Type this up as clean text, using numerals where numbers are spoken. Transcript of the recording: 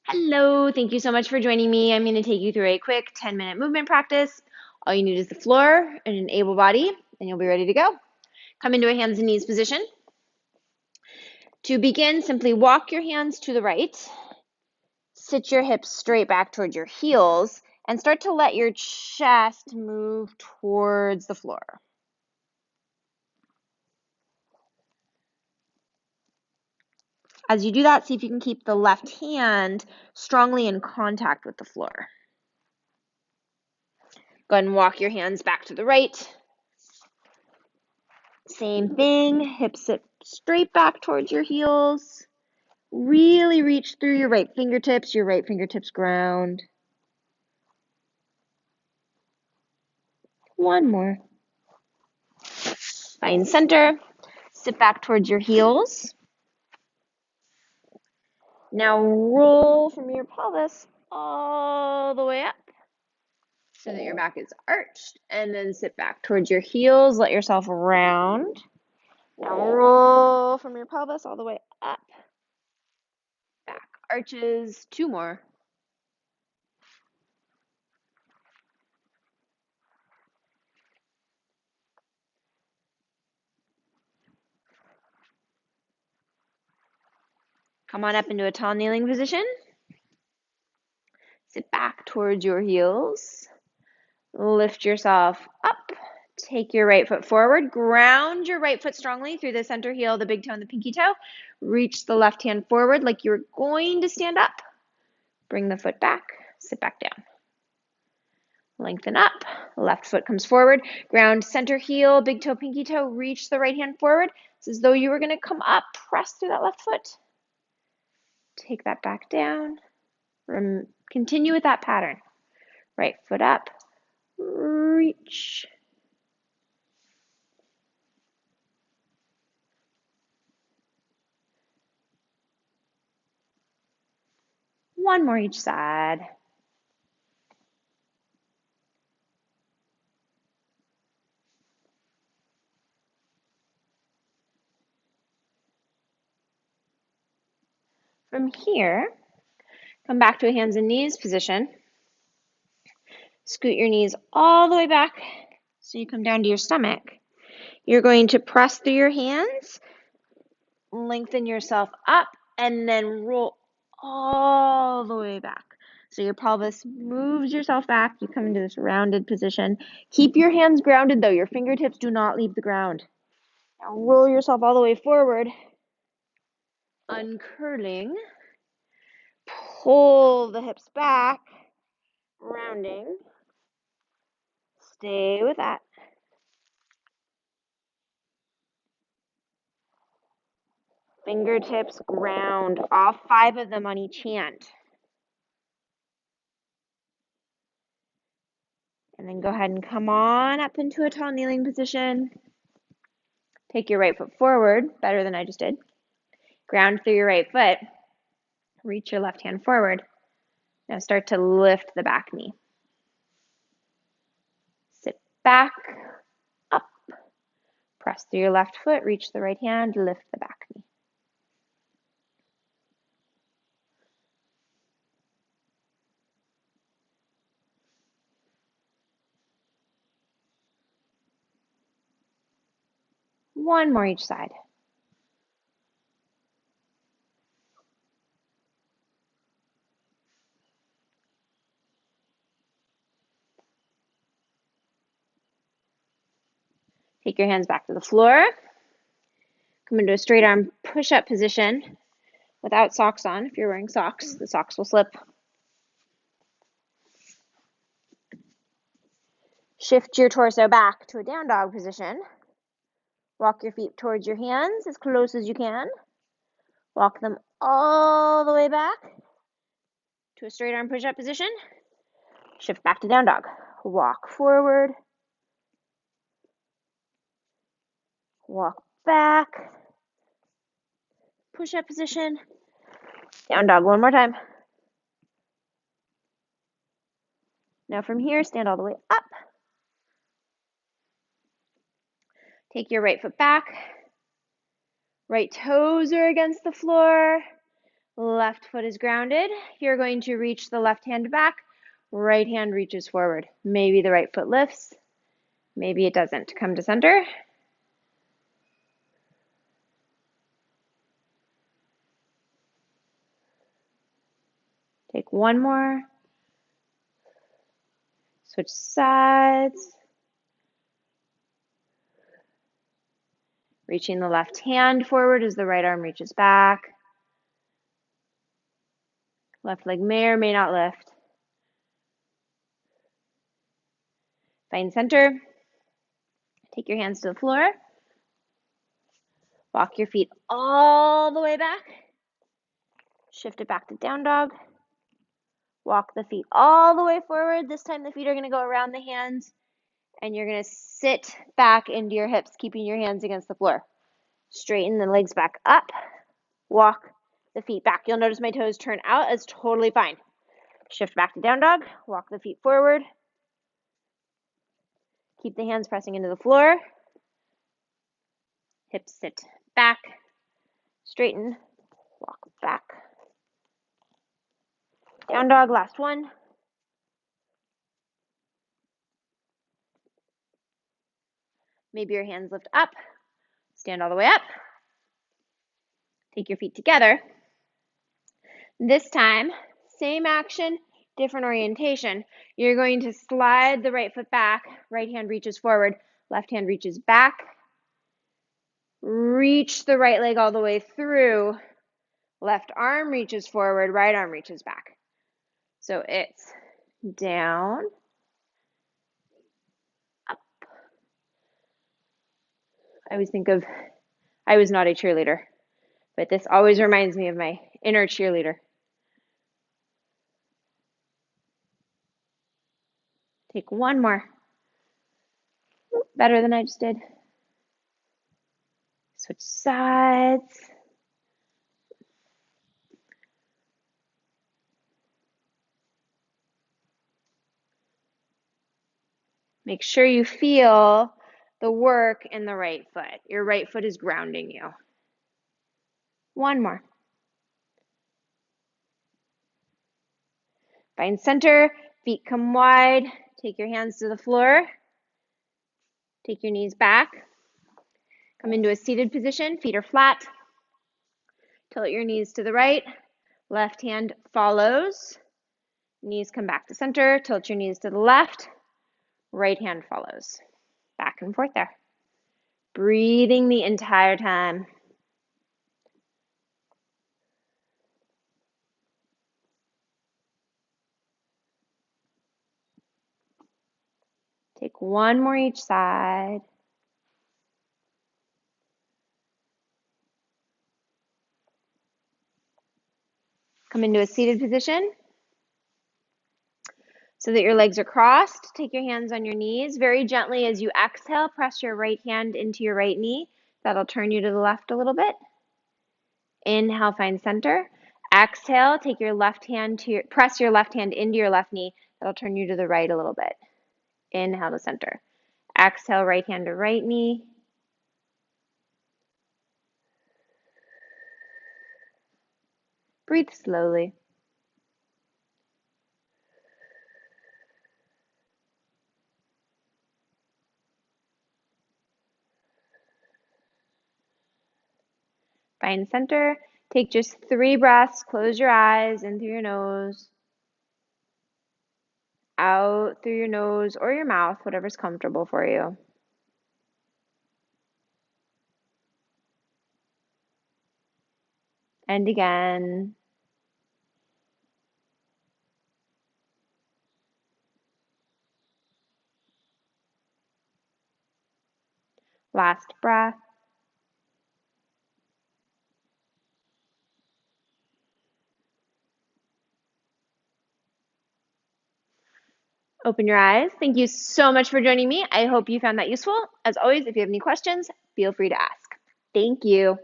Hello, thank you so much for joining me. I'm going to take you through a quick 10-minute movement practice. All you need is the floor and an able body, and you'll be ready to go. Come into a hands and knees position. To begin, simply walk your hands to the right, sit your hips straight back towards your heels, and start to let your chest move towards the floor. As you do that, see if you can keep the left hand strongly in contact with the floor. Go ahead and walk your hands back to the right. Same thing, hips sit straight back towards your heels. Really reach through your right fingertips ground. One more. Find center, sit back towards your heels. Now roll from your pelvis all the way up so that your back is arched, and then sit back towards your heels, let yourself round. Now roll from your pelvis all the way up, back arches, two more. Come on up into a tall kneeling position. Sit back towards your heels. Lift yourself up. Take your right foot forward. Ground your right foot strongly through the center heel, the big toe, and the pinky toe. Reach the left hand forward like you're going to stand up. Bring the foot back. Sit back down. Lengthen up. Left foot comes forward. Ground center heel, big toe, pinky toe. Reach the right hand forward. It's as though you were going to come up. Press through that left foot. Take that back down. Continue with that pattern. Right foot up. Reach. One more each side. From here, come back to a hands and knees position. Scoot your knees all the way back so you come down to your stomach. You're going to press through your hands, lengthen yourself up, and then roll all the way back. So your pelvis moves yourself back. You come into this rounded position. Keep your hands grounded though. Your fingertips do not leave the ground. Now roll yourself all the way forward, uncurling. Pull the hips back, rounding. Stay with that. Fingertips ground, all 5 of them on each hand. And then go ahead and come on up into a tall kneeling position. Take your right foot forward, better than I just did. Ground through your right foot. Reach your left hand forward. Now start to lift the back knee. Sit back, up. Press through your left foot, reach the right hand, lift the back knee. One more each side. Take your hands back to the floor. Come into a straight arm push-up position without socks on. If you're wearing socks, the socks will slip. Shift your torso back to a down dog position. Walk your feet towards your hands as close as you can. Walk them all the way back to a straight arm push-up position. Shift back to down dog. Walk forward. Walk back. Push-up position. Down dog one more time. Now from here, stand all the way up. Take your right foot back. Right toes are against the floor. Left foot is grounded. You're going to reach the left hand back. Right hand reaches forward. Maybe the right foot lifts. Maybe it doesn't. Come to center. Take one more. Switch sides. Reaching the left hand forward as the right arm reaches back. Left leg may or may not lift. Find center. Take your hands to the floor. Walk your feet all the way back. Shift it back to down dog. Walk the feet all the way forward. This time the feet are going to go around the hands, and you're going to sit back into your hips, keeping your hands against the floor. Straighten the legs back up. Walk the feet back. You'll notice my toes turn out. It's totally fine. Shift back to down dog. Walk the feet forward. Keep the hands pressing into the floor. Hips sit back. Straighten. Walk back. Down dog, last one. Maybe your hands lift up. Stand all the way up. Take your feet together. This time, same action, different orientation. You're going to slide the right foot back. Right hand reaches forward. Left hand reaches back. Reach the right leg all the way through. Left arm reaches forward. Right arm reaches back. So it's down, up. I was not a cheerleader, but this always reminds me of my inner cheerleader. Take one more. Better than I just did. Switch sides. Make sure you feel the work in the right foot. Your right foot is grounding you. One more. Find center, feet come wide. Take your hands to the floor. Take your knees back. Come into a seated position, feet are flat. Tilt your knees to the right. Left hand follows. Knees come back to center. Tilt your knees to the left. Right hand follows. Back and forth there. Breathing the entire time. Take one more each side. Come into a seated position so that your legs are crossed. Take your hands on your knees. Very gently as you exhale, press your right hand into your right knee. That'll turn you to the left a little bit. Inhale, find center. Exhale, take your left hand press your left hand into your left knee. That'll turn you to the right a little bit. Inhale to center. Exhale, right hand to right knee. Breathe slowly. Find center. Take just 3 breaths. Close your eyes in through your nose, out through your nose or your mouth, whatever's comfortable for you. And again. Last breath. Open your eyes. Thank you so much for joining me. I hope you found that useful. As always, if you have any questions, feel free to ask. Thank you.